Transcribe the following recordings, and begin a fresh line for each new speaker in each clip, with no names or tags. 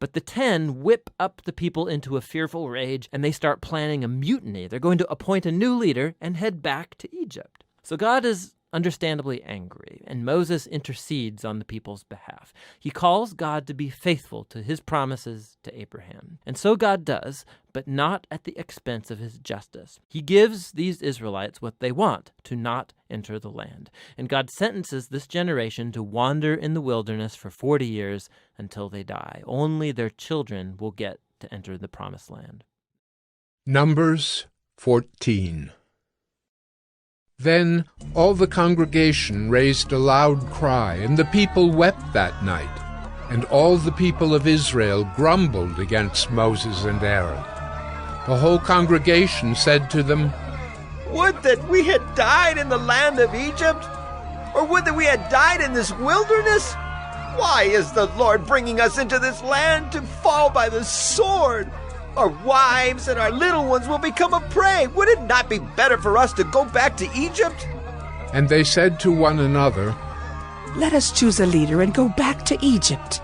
But the 10 whip up the people into a fearful rage, and they start planning a mutiny. They're going to appoint a new leader and head back to Egypt. So God is understandably angry, and Moses intercedes on the people's behalf. He calls God to be faithful to his promises to Abraham. And so God does, but not at the expense of his justice. He gives these Israelites what they want, to not enter the land. And God sentences this generation to wander in the wilderness for 40 years until they die. Only their children will get to enter the promised land.
Numbers 14. Then all the congregation raised a loud cry, and the people wept that night. And all the people of Israel grumbled against Moses and Aaron. The whole congregation said to them,
"Would that we had died in the land of Egypt, or would that we had died in this wilderness! Why is the Lord bringing us into this land to fall by the sword? Our wives and our little ones will become a prey. Would it not be better for us to go back to Egypt?"
And they said to one another,
"Let us choose a leader and go back to Egypt."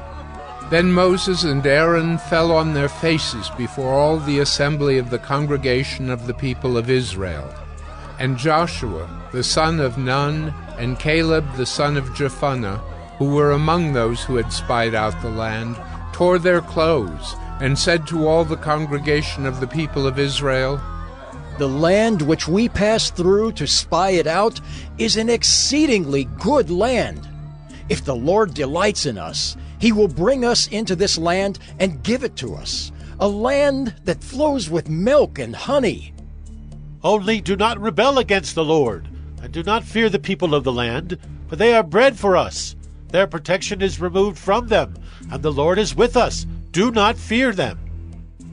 Then Moses and Aaron fell on their faces before all the assembly of the congregation of the people of Israel. And Joshua, the son of Nun, and Caleb, the son of Jephunneh, who were among those who had spied out the land, tore their clothes, and said to all the congregation of the people of Israel,
"The land which we passed through to spy it out is an exceedingly good land. If the Lord delights in us, he will bring us into this land and give it to us, a land that flows with milk and honey."
Only do not rebel against the Lord, and do not fear the people of the land, for they are bread for us. Their protection is removed from them, and the Lord is with us. Do not fear them.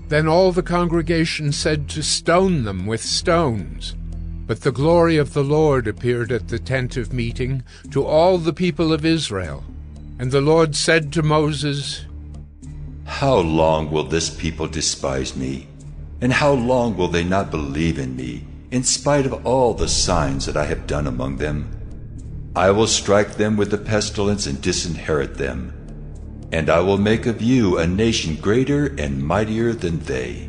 Then all the congregation said to stone them with stones. But the glory of the Lord appeared at the tent of meeting to all the people of Israel. And the Lord said to Moses,
"How long will this people despise me? And how long will they not believe in me, in spite of all the signs that I have done among them? I will strike them with the pestilence and disinherit them. And I will make of you a nation greater and mightier than they."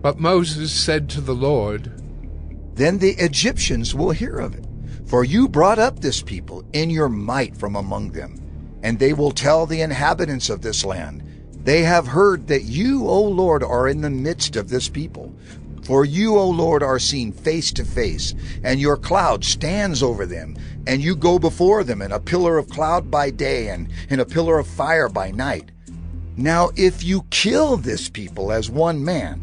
But Moses said to the Lord,
"Then the Egyptians will hear of it, for you brought up this people in your might from among them, and they will tell the inhabitants of this land, 'They have heard that you, O Lord, are in the midst of this people. For you, O Lord, are seen face to face, and your cloud stands over them, and you go before them in a pillar of cloud by day and in a pillar of fire by night.' Now if you kill this people as one man,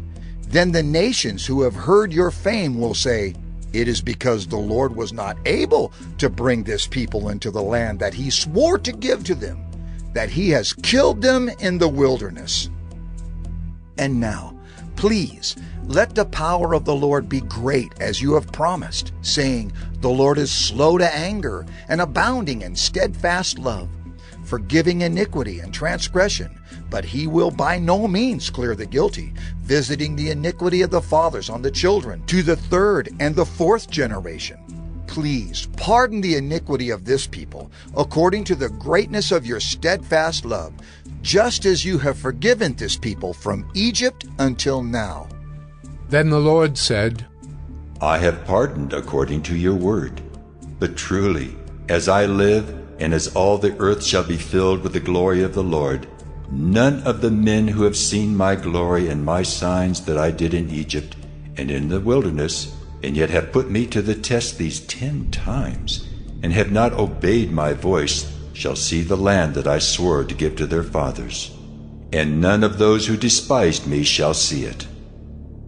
then the nations who have heard your fame will say, 'It is because the Lord was not able to bring this people into the land that he swore to give to them, that he has killed them in the wilderness.' And now, please, let the power of the Lord be great as you have promised, saying, 'The Lord is slow to anger and abounding in steadfast love, forgiving iniquity and transgression, but he will by no means clear the guilty, visiting the iniquity of the fathers on the children to the third and the fourth generation. Please pardon the iniquity of this people according to the greatness of your steadfast love, just as you have forgiven this people from Egypt until now.'"
Then the Lord said,
"I have pardoned according to your word. But truly, as I live, and as all the earth shall be filled with the glory of the Lord, none of the men who have seen my glory and my signs that I did in Egypt and in the wilderness, and yet have put me to the test these 10 times, and have not obeyed my voice, shall see the land that I swore to give to their fathers. And none of those who despised me shall see it.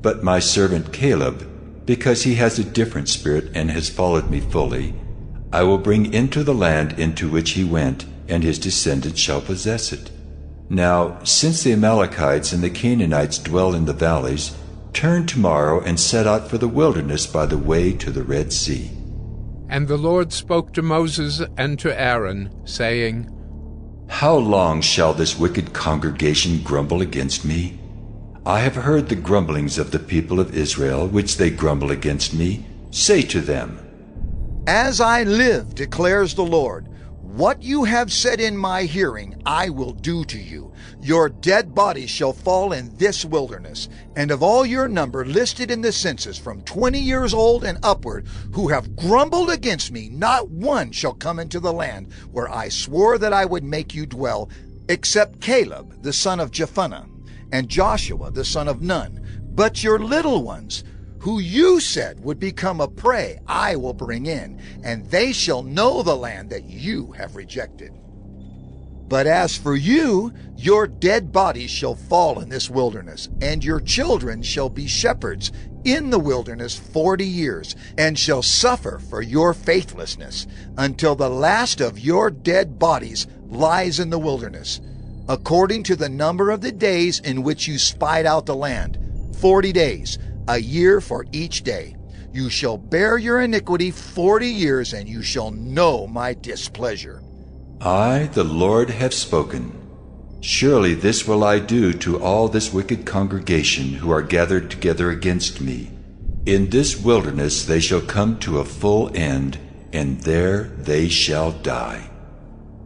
But my servant Caleb, because he has a different spirit and has followed me fully, I will bring into the land into which he went, and his descendants shall possess it. Now, since the Amalekites and the Canaanites dwell in the valleys, turn tomorrow and set out for the wilderness by the way to the Red Sea."
And the Lord spoke to Moses and to Aaron, saying,
"How long shall this wicked congregation grumble against me? I have heard the grumblings of the people of Israel, which they grumble against me. Say to them,
'As I live, declares the Lord, What you have said in my hearing, I will do to you. Your dead bodies shall fall in this wilderness, and of all your number listed in the census from 20 years old and upward, who have grumbled against me, not one shall come into the land where I swore that I would make you dwell, except Caleb the son of Jephunneh, and Joshua the son of Nun. But your little ones, who you said would become a prey, I will bring in, and they shall know the land that you have rejected. But as for you, your dead bodies shall fall in this wilderness, and your children shall be shepherds in the wilderness 40 years, and shall suffer for your faithlessness, until the last of your dead bodies lies in the wilderness, according to the number of the days in which you spied out the land, 40 days, a year for each day. You shall bear your iniquity 40 years, and you shall know my displeasure.
I, the Lord, have spoken. Surely this will I do to all this wicked congregation who are gathered together against me. In this wilderness they shall come to a full end, and there they shall die.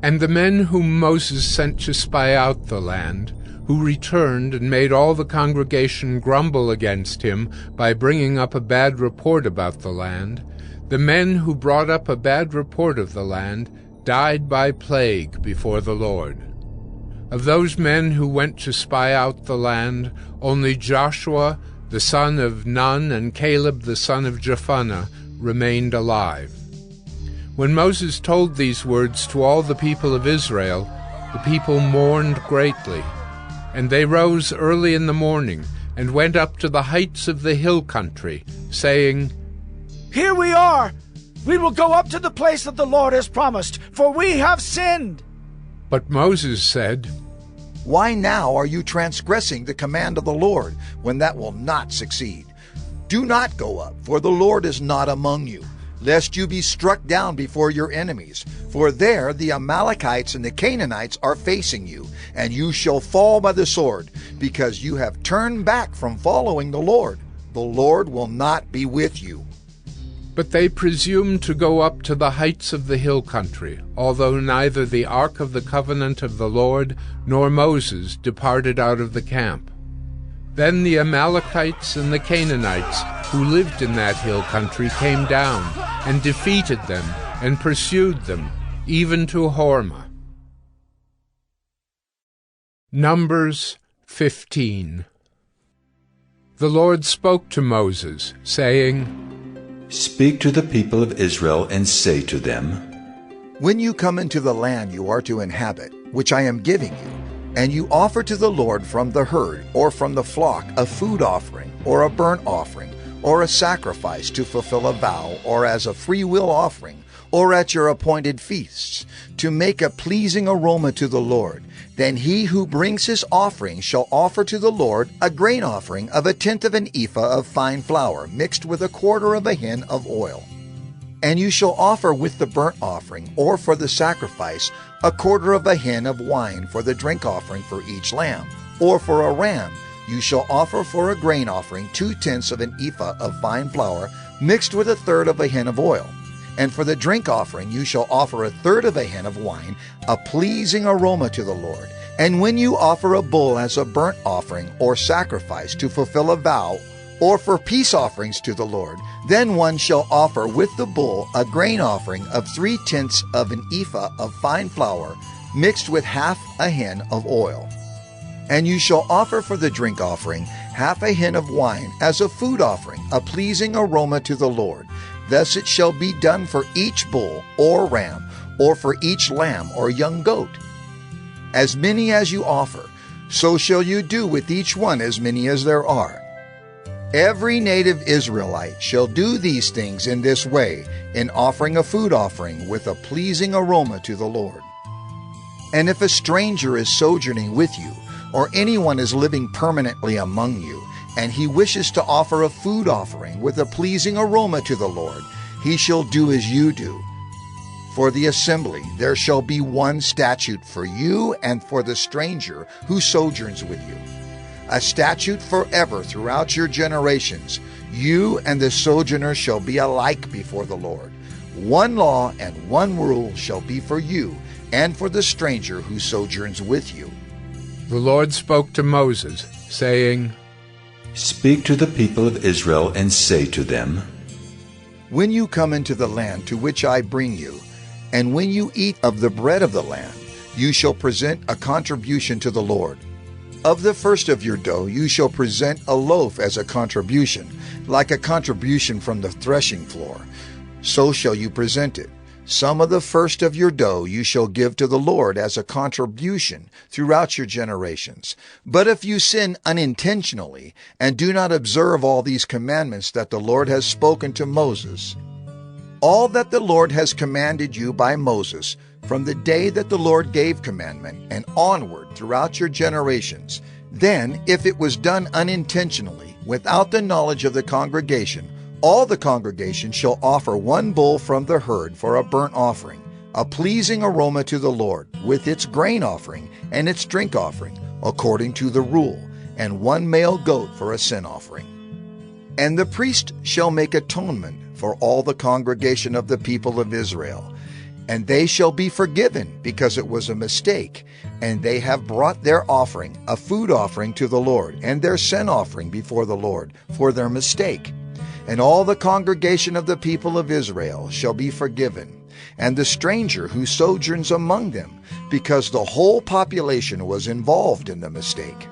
And the men whom Moses sent to spy out the land, who returned and made all the congregation grumble against him by bringing up a bad report about the land, the men who brought up a bad report of the land died by plague before the Lord. Of those men who went to spy out the land, only Joshua the son of Nun and Caleb the son of Jephunneh remained alive. When Moses told these words to all the people of Israel, the people mourned greatly. And they rose early in the morning and went up to the heights of the hill country, saying,
Here we are! We will go up to the place that the Lord has promised, for we have sinned.
But Moses said,
Why now are you transgressing the command of the Lord, when that will not succeed? Do not go up, for the Lord is not among you, lest you be struck down before your enemies. For there the Amalekites and the Canaanites are facing you, and you shall fall by the sword, because you have turned back from following the Lord. The Lord will not be with you.
But they presumed to go up to the heights of the hill country, although neither the ark of the covenant of the Lord nor Moses departed out of the camp. Then the Amalekites and the Canaanites who lived in that hill country came down and defeated them and pursued them, even to Hormah. Numbers 15. The Lord spoke to Moses, saying,
Speak to the people of Israel and say to them,
When you come into the land you are to inhabit, which I am giving you, and you offer to the Lord from the herd or from the flock a food offering or a burnt offering or a sacrifice to fulfill a vow or as a free will offering or at your appointed feasts, to make a pleasing aroma to the Lord, then he who brings his offering shall offer to the Lord a grain offering of 1/10 of an ephah of fine flour mixed with 1/4 of a hin of oil. And you shall offer with the burnt offering or for the sacrifice 1/4 of a hin of wine for the drink offering for each lamb, or for a ram you shall offer for a grain offering 2/10 of an ephah of fine flour mixed with 1/3 of a hin of oil. And for the drink offering you shall offer 1/3 of a hin of wine, a pleasing aroma to the Lord. And when you offer a bull as a burnt offering or sacrifice to fulfill a vow, or for peace offerings to the Lord, then one shall offer with the bull a grain offering of 3/10 of an ephah of fine flour mixed with 1/2 a hin of oil. And you shall offer for the drink offering 1/2 a hin of wine as a food offering, a pleasing aroma to the Lord. Thus it shall be done for each bull or ram, or for each lamb or young goat. As many as you offer, so shall you do with each one as many as there are. Every native Israelite shall do these things in this way, in offering a food offering with a pleasing aroma to the Lord. And if a stranger is sojourning with you, or anyone is living permanently among you, and he wishes to offer a food offering with a pleasing aroma to the Lord, he shall do as you do. For the assembly there shall be one statute for you and for the stranger who sojourns with you, a statute forever throughout your generations. You and the sojourner shall be alike before the Lord. One law and one rule shall be for you and for the stranger who sojourns with you.
The Lord spoke to Moses, saying,
Speak to the people of Israel and say to them,
When you come into the land to which I bring you, and when you eat of the bread of the land, you shall present a contribution to the Lord. Of the first of your dough you shall present a loaf as a contribution, like a contribution from the threshing floor. So shall you present it. Some of the first of your dough you shall give to the Lord as a contribution throughout your generations. But if you sin unintentionally and do not observe all these commandments that the Lord has spoken to Moses, all that the Lord has commanded you by Moses, from the day that the Lord gave commandment and onward throughout your generations, then if it was done unintentionally, without the knowledge of the congregation, all the congregation shall offer one bull from the herd for a burnt offering, a pleasing aroma to the Lord, with its grain offering and its drink offering, according to the rule, and one male goat for a sin offering. And the priest shall make atonement for all the congregation of the people of Israel, and they shall be forgiven because it was a mistake, and they have brought their offering, a food offering to the Lord, and their sin offering before the Lord for their mistake. And all the congregation of the people of Israel shall be forgiven, and the stranger who sojourns among them, because the whole population was involved in the mistake.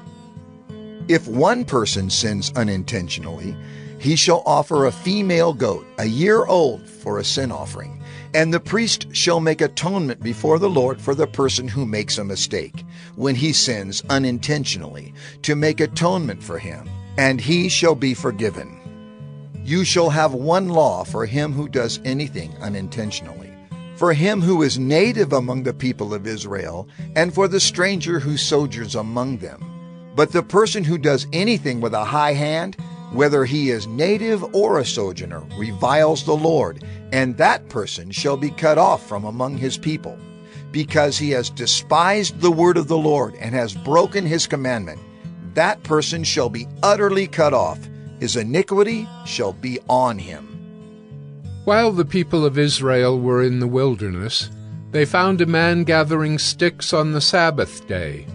If one person sins unintentionally, he shall offer a female goat, a year old, for a sin offering. And the priest shall make atonement before the Lord for the person who makes a mistake, when he sins unintentionally, to make atonement for him, and he shall be forgiven. You shall have one law for him who does anything unintentionally, for him who is native among the people of Israel, and for the stranger who sojourns among them. But the person who does anything with a high hand, whether he is native or a sojourner, reviles the Lord, and that person shall be cut off from among his people, because he has despised the word of the Lord and has broken his commandment. That person shall be utterly cut off. His iniquity shall be on him.
While the people of Israel were in the wilderness, they found a man gathering sticks on the Sabbath day.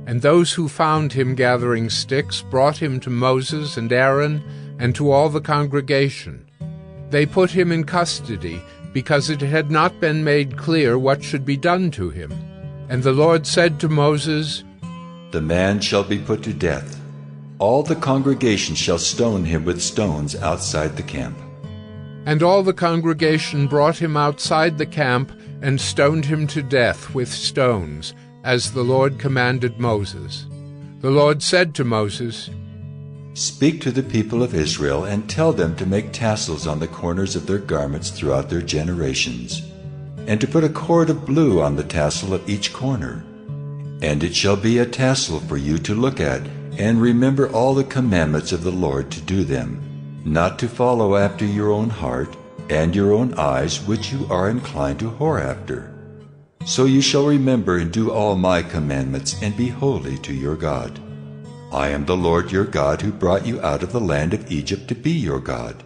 And those who found him gathering sticks brought him to Moses and Aaron and to all the congregation. They put him in custody, because it had not been made clear what should be done to him. And the Lord said to Moses,
The man shall be put to death. All the congregation shall stone him with stones outside the camp.
And all the congregation brought him outside the camp and stoned him to death with stones, as the Lord commanded Moses. The Lord said to Moses,
Speak to the people of Israel and tell them to make tassels on the corners of their garments throughout their generations, and to put a cord of blue on the tassel at each corner. And it shall be a tassel for you to look at, and remember all the commandments of the Lord to do them, not to follow after your own heart and your own eyes, which you are inclined to whore after. So you shall remember and do all my commandments, and be holy to your God. I am the Lord your God, who brought you out of the land of Egypt to be your God.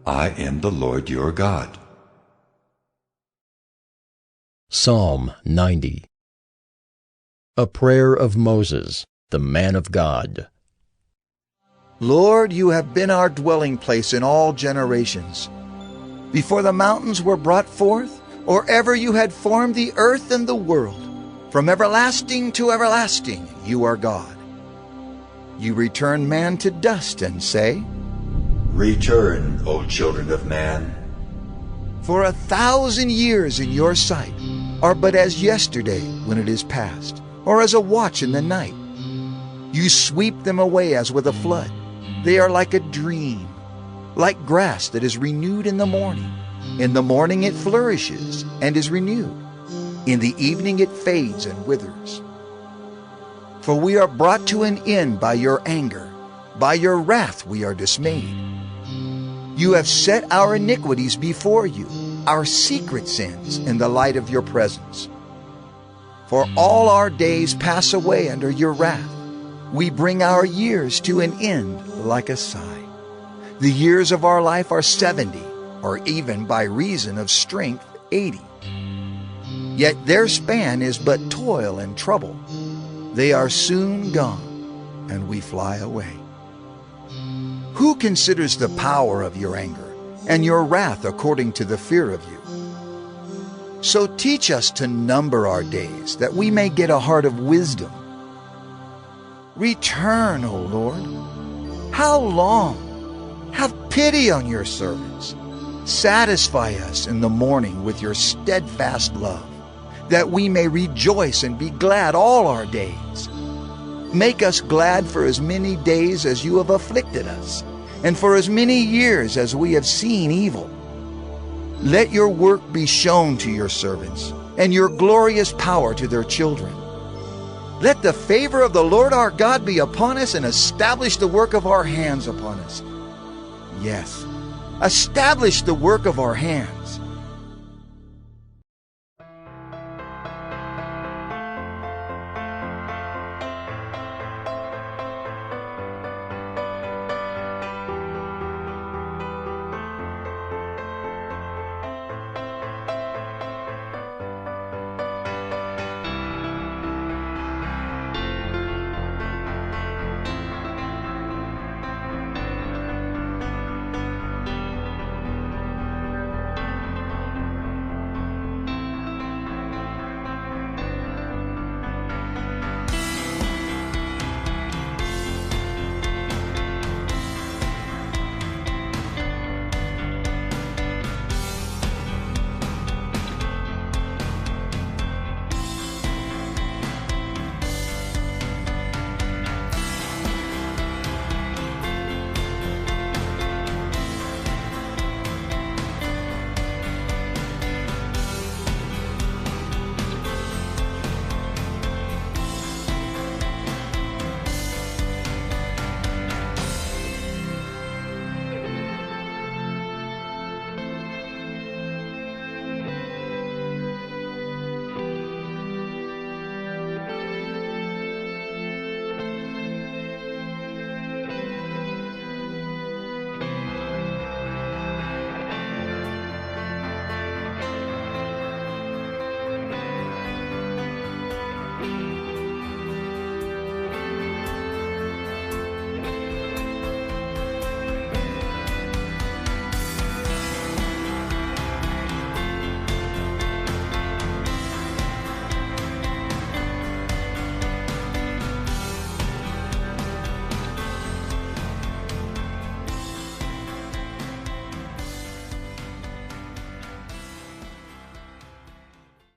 I am the Lord your God.
Psalm 90. A prayer of Moses, the man of God.
Lord, you have been our dwelling place in all generations. Before the mountains were brought forth, or ever you had formed the earth and the world, from everlasting to everlasting you are God. You return man to dust and say,
Return, O children of man.
For 1,000 years in your sight are but as yesterday when it is past, or as a watch in the night. You sweep them away as with a flood. They are like a dream, like grass that is renewed in the morning. In the morning it flourishes and is renewed. In the evening it fades and withers. For we are brought to an end by your anger. By your wrath we are dismayed. You have set our iniquities before you, our secret sins in the light of your presence. For all our days pass away under your wrath. We bring our years to an end like a sigh. The years of our life are 70, or even by reason of strength 80. Yet their span is but toil and trouble. They are soon gone, and we fly away. Who considers the power of your anger, and your wrath according to the fear of you? So teach us to number our days, that we may get a heart of wisdom. Return, O Lord. How long? Have pity on your servants. Satisfy us in the morning with your steadfast love, that we may rejoice and be glad all our days. Make us glad for as many days as you have afflicted us, and for as many years as we have seen evil. Let your work be shown to your servants, and your glorious power to their children. Let the favor of the Lord our God be upon us, and establish the work of our hands upon us. Yes, establish the work of our hands.